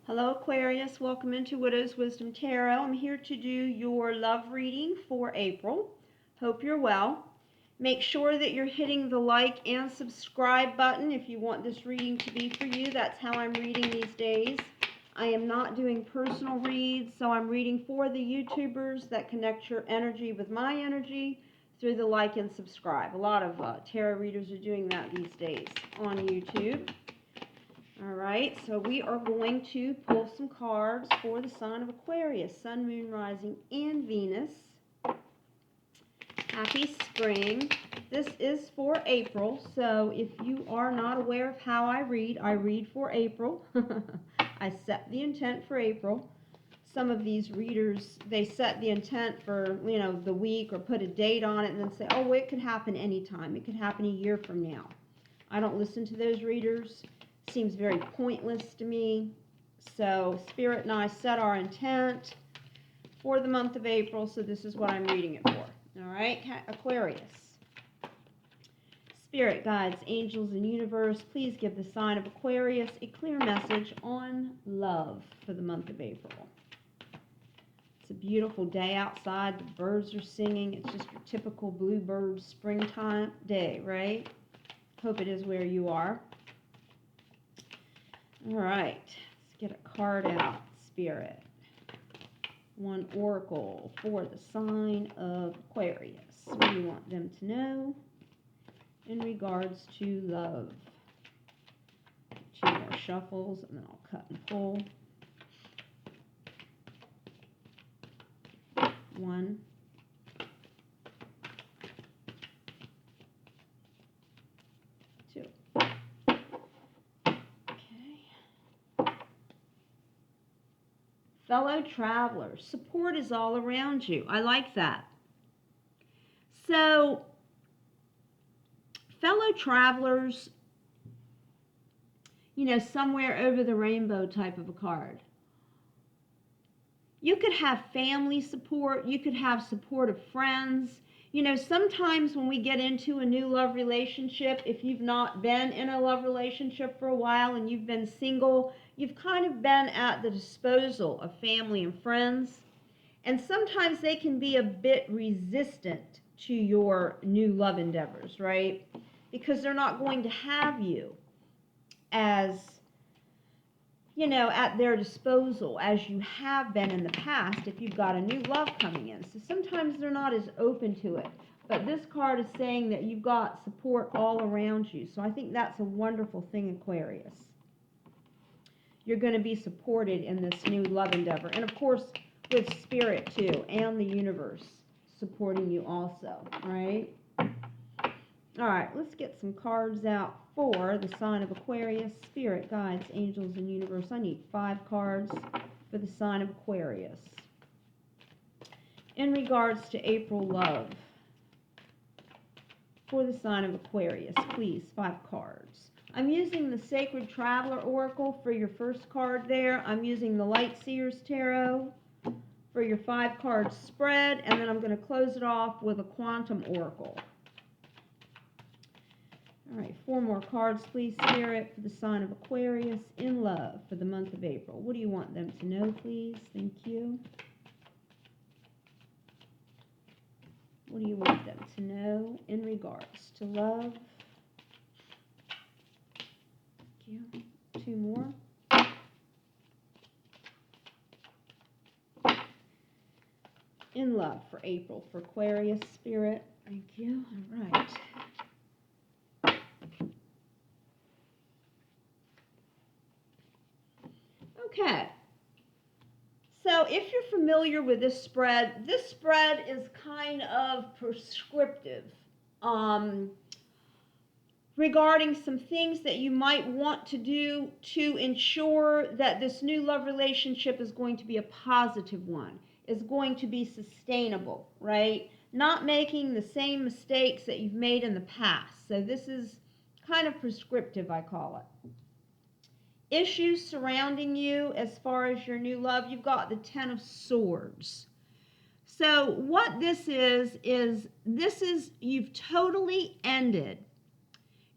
Hello Aquarius, welcome into Widow's Wisdom Tarot. I'm here to do your love reading for April. Hope you're well. Make sure that you're hitting the like and subscribe button if you want this reading to be for you. That's how I'm reading these days. I am not doing personal reads, so I'm reading for the YouTubers that connect your energy with my energy through the like and subscribe. A lot of tarot readers are doing that these days on YouTube. All right, so we are going to pull some cards for the sign of Aquarius, Sun, Moon, Rising, and Venus. Happy spring. This is for April, so if you are not aware of how I read for April. I set the intent for April. Some of these readers, they set the intent for, the week or put a date on it and then say, oh, it could happen anytime. It could happen a year from now. I don't listen to those readers. Seems very pointless to me. So Spirit and I set our intent for the month of April, so this is what I'm reading it for. All right, Aquarius. Spirit, guides, angels, and universe, please give the sign of Aquarius a clear message on love for the month of April. It's a beautiful day outside. The birds are singing. It's just your typical bluebird springtime day, right? Hope it is where you are. All right, let's get a card out, Spirit. One oracle for the sign of Aquarius. What do you want them to know in regards to love? Two more shuffles, and then I'll cut and pull. One. Two. Fellow travelers, support is all around you. I like that. So, fellow travelers, somewhere over the rainbow type of a card. You could have family support. You could have support of friends. Sometimes when we get into a new love relationship, if you've not been in a love relationship for a while and you've been single, you've kind of been at the disposal of family and friends. And sometimes they can be a bit resistant to your new love endeavors, right? Because they're not going to have you as, at their disposal as you have been in the past if you've got a new love coming in. So sometimes they're not as open to it. But this card is saying that you've got support all around you. So I think that's a wonderful thing, Aquarius. You're going to be supported in this new love endeavor. And of course, with Spirit too, and the universe supporting you also, right? All right, let's get some cards out for the sign of Aquarius. Spirit, guides, angels, and universe. I need 5 cards for the sign of Aquarius. In regards to April love, for the sign of Aquarius, please, 5 cards. I'm using the Sacred Traveler Oracle for your first card there. I'm using the Light Seers Tarot for your 5-card spread, and then I'm going to close it off with a Quantum Oracle. All right, 4 more cards, please, Spirit, for the sign of Aquarius in love for the month of April. What do you want them to know, please? Thank you. What do you want them to know in regards to love? Thank you. 2 more. In love for April for Aquarius, Spirit. Thank you. All right. Okay, so if you're familiar with this spread is kind of prescriptive regarding some things that you might want to do to ensure that this new love relationship is going to be a positive one, is going to be sustainable, right? Not making the same mistakes that you've made in the past. So this is kind of prescriptive, I call it. Issues surrounding you as far as your new love, you've got the 10 of Swords. So what this is you've totally ended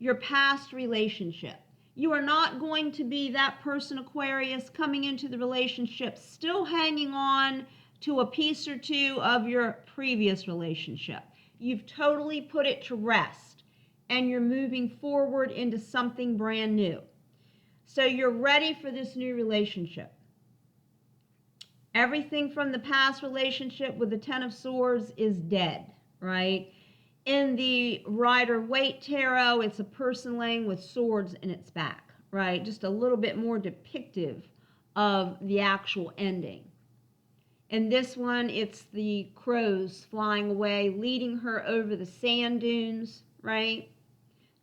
your past relationship. You are not going to be that person, Aquarius, coming into the relationship still hanging on to a piece or two of your previous relationship. You've totally put it to rest and you're moving forward into something brand new. So you're ready for this new relationship. Everything from the past relationship with the Ten of Swords is dead, right? In the Rider-Waite Tarot, it's a person laying with swords in its back, right? Just a little bit more depictive of the actual ending. In this one, it's the crows flying away, leading her over the sand dunes, right?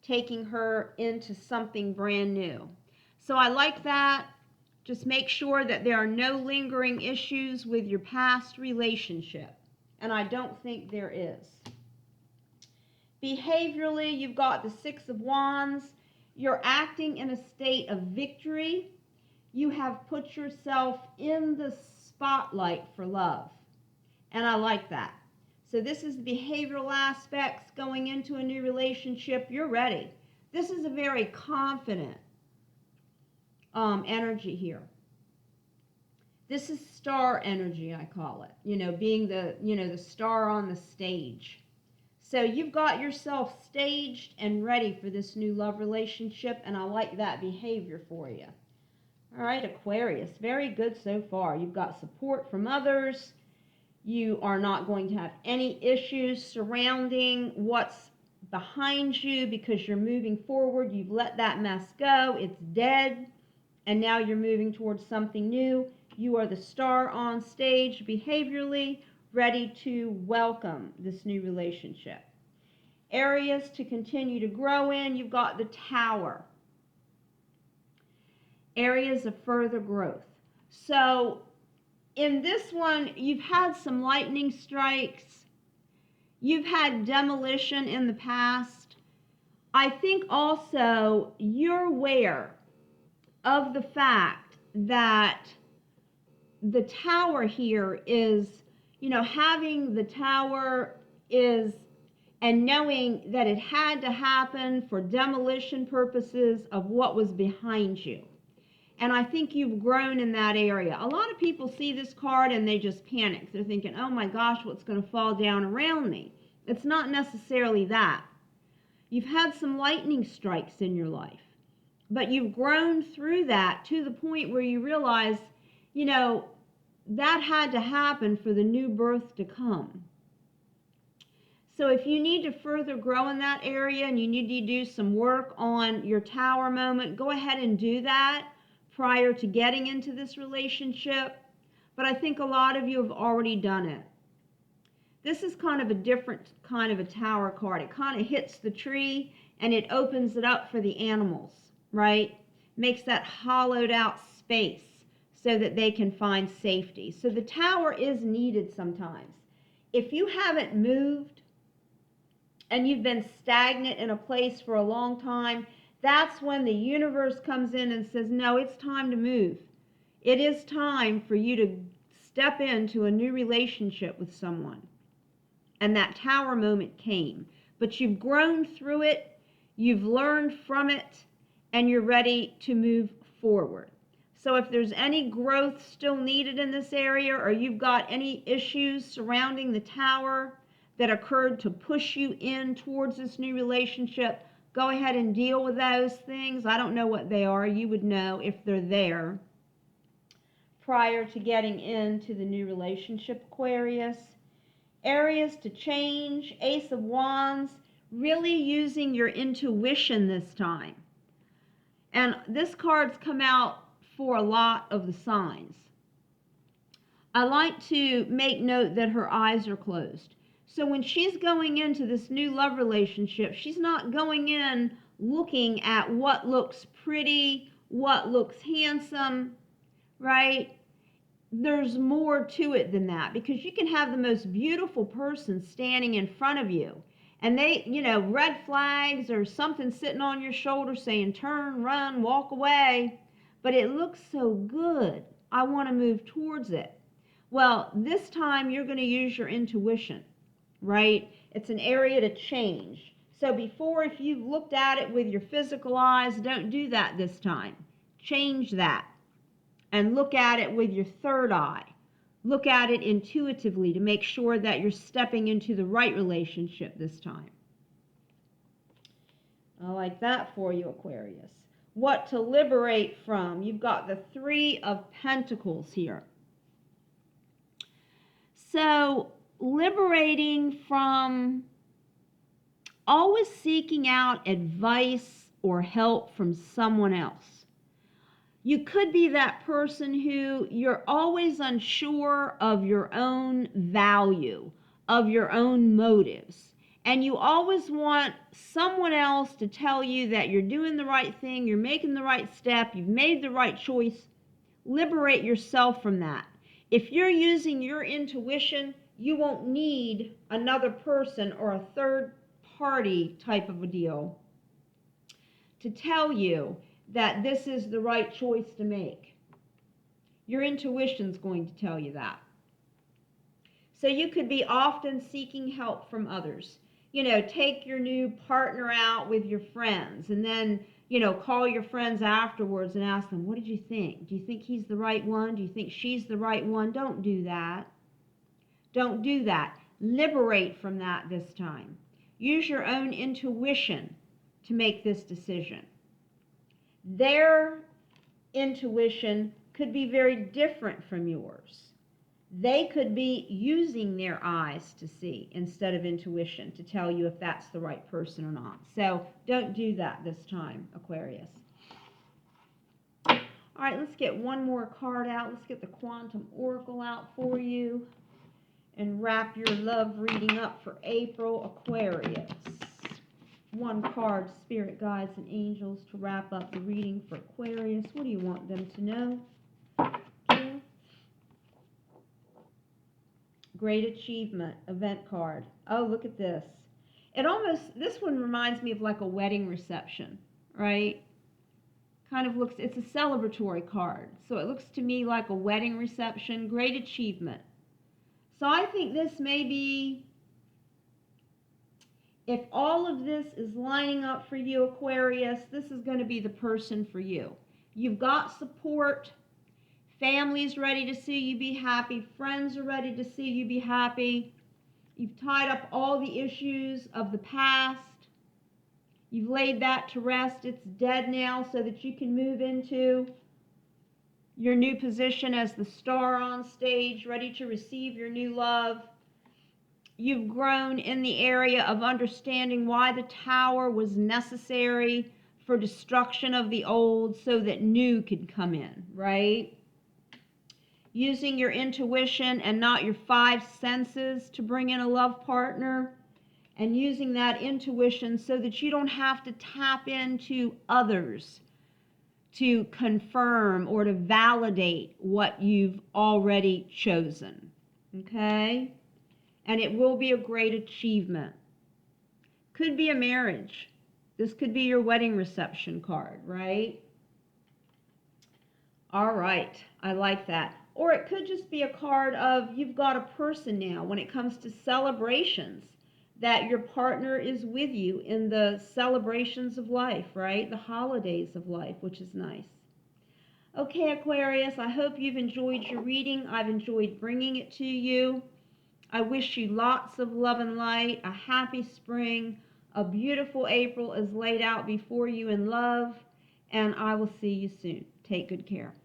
Taking her into something brand new. So I like that. Just make sure that there are no lingering issues with your past relationship. And I don't think there is. Behaviorally, you've got the Six of Wands. You're acting in a state of victory. You have put yourself in the spotlight for love. And I like that. So this is the behavioral aspects going into a new relationship. You're ready. This is a very confident energy here. This is star energy, I call it. You know, being the, the star on the stage. So you've got yourself staged and ready for this new love relationship, and I like that behavior for you. All right, Aquarius, very good so far. You've got support from others. You are not going to have any issues surrounding what's behind you because you're moving forward. You've let that mess go. It's dead. And now you're moving towards something new. You are the star on stage behaviorally, ready to welcome this new relationship. Areas to continue to grow in, you've got the Tower. Areas of further growth. So in this one, you've had some lightning strikes. You've had demolition in the past. I think also you're aware of the fact that the Tower here is, having the Tower is, and knowing that it had to happen for demolition purposes of what was behind you. And I think you've grown in that area. A lot of people see this card and they just panic. They're thinking, oh my gosh, what's going to fall down around me? It's not necessarily that. You've had some lightning strikes in your life. But you've grown through that to the point where you realize, that had to happen for the new birth to come. So if you need to further grow in that area and you need to do some work on your Tower moment, go ahead and do that prior to getting into this relationship. But I think a lot of you have already done it. This is kind of a different kind of a Tower card. It kind of hits the tree and it opens it up for the animals, right? Makes that hollowed out space so that they can find safety. So the Tower is needed sometimes. If you haven't moved and you've been stagnant in a place for a long time, that's when the universe comes in and says, no, it's time to move. It is time for you to step into a new relationship with someone. And that Tower moment came. But you've grown through it, you've learned from it, and you're ready to move forward. So if there's any growth still needed in this area, or you've got any issues surrounding the Tower that occurred to push you in towards this new relationship, go ahead and deal with those things. I don't know what they are. You would know if they're there prior to getting into the new relationship, Aquarius. Areas to change, Ace of Wands, really using your intuition this time. And this card's come out for a lot of the signs. I like to make note that her eyes are closed. So when she's going into this new love relationship, she's not going in looking at what looks pretty, what looks handsome, right? There's more to it than that, because you can have the most beautiful person standing in front of you and they, red flags or something sitting on your shoulder saying, turn, run, walk away, but it looks so good. I want to move towards it. Well, this time you're going to use your intuition, right? It's an area to change. So before, if you've looked at it with your physical eyes, don't do that this time. Change that and look at it with your third eye. Look at it intuitively to make sure that you're stepping into the right relationship this time. I like that for you, Aquarius. What to liberate from? You've got the Three of Pentacles here. So, liberating from always seeking out advice or help from someone else. You could be that person who you're always unsure of your own value, of your own motives. And you always want someone else to tell you that you're doing the right thing, you're making the right step, you've made the right choice. Liberate yourself from that. If you're using your intuition, you won't need another person or a third party type of a deal to tell you that this is the right choice to make. Your intuition's going to tell you that. So you could be often seeking help from others. You know, take your new partner out with your friends and then, you know, call your friends afterwards and ask them, what did you think? Do you think he's the right one? Do you think she's the right one? Don't do that. Don't do that. Liberate from that this time. Use your own intuition to make this decision. Their intuition could be very different from yours. They could be using their eyes to see instead of intuition to tell you if that's the right person or not. So don't do that this time, Aquarius. All right, let's get one more card out. Let's get the Quantum Oracle out for you and wrap your love reading up for April, Aquarius. One card, Spirit Guides and Angels, to wrap up the reading for Aquarius. What do you want them to know? Okay. Great Achievement, Event card. Oh, look at this. This one reminds me of like a wedding reception, right? Kind of looks, it's a celebratory card. So it looks to me like a wedding reception, great achievement. So I think this may be, if all of this is lining up for you, Aquarius, this is going to be the person for you. You've got support. Family's ready to see you be happy. Friends are ready to see you be happy. You've tied up all the issues of the past. You've laid that to rest. It's dead now so that you can move into your new position as the star on stage, ready to receive your new love. You've grown in the area of understanding why the tower was necessary for destruction of the old so that new could come in, right? Using your intuition and not your five senses to bring in a love partner, and using that intuition so that you don't have to tap into others to confirm or to validate what you've already chosen, okay? And it will be a great achievement. Could be a marriage. This could be your wedding reception card, right? All right, I like that. Or it could just be a card of you've got a person now when it comes to celebrations, that your partner is with you in the celebrations of life, right? The holidays of life, which is nice. Okay, Aquarius, I hope you've enjoyed your reading. I've enjoyed bringing it to you. I wish you lots of love and light, a happy spring, a beautiful April is laid out before you in love, and I will see you soon. Take good care.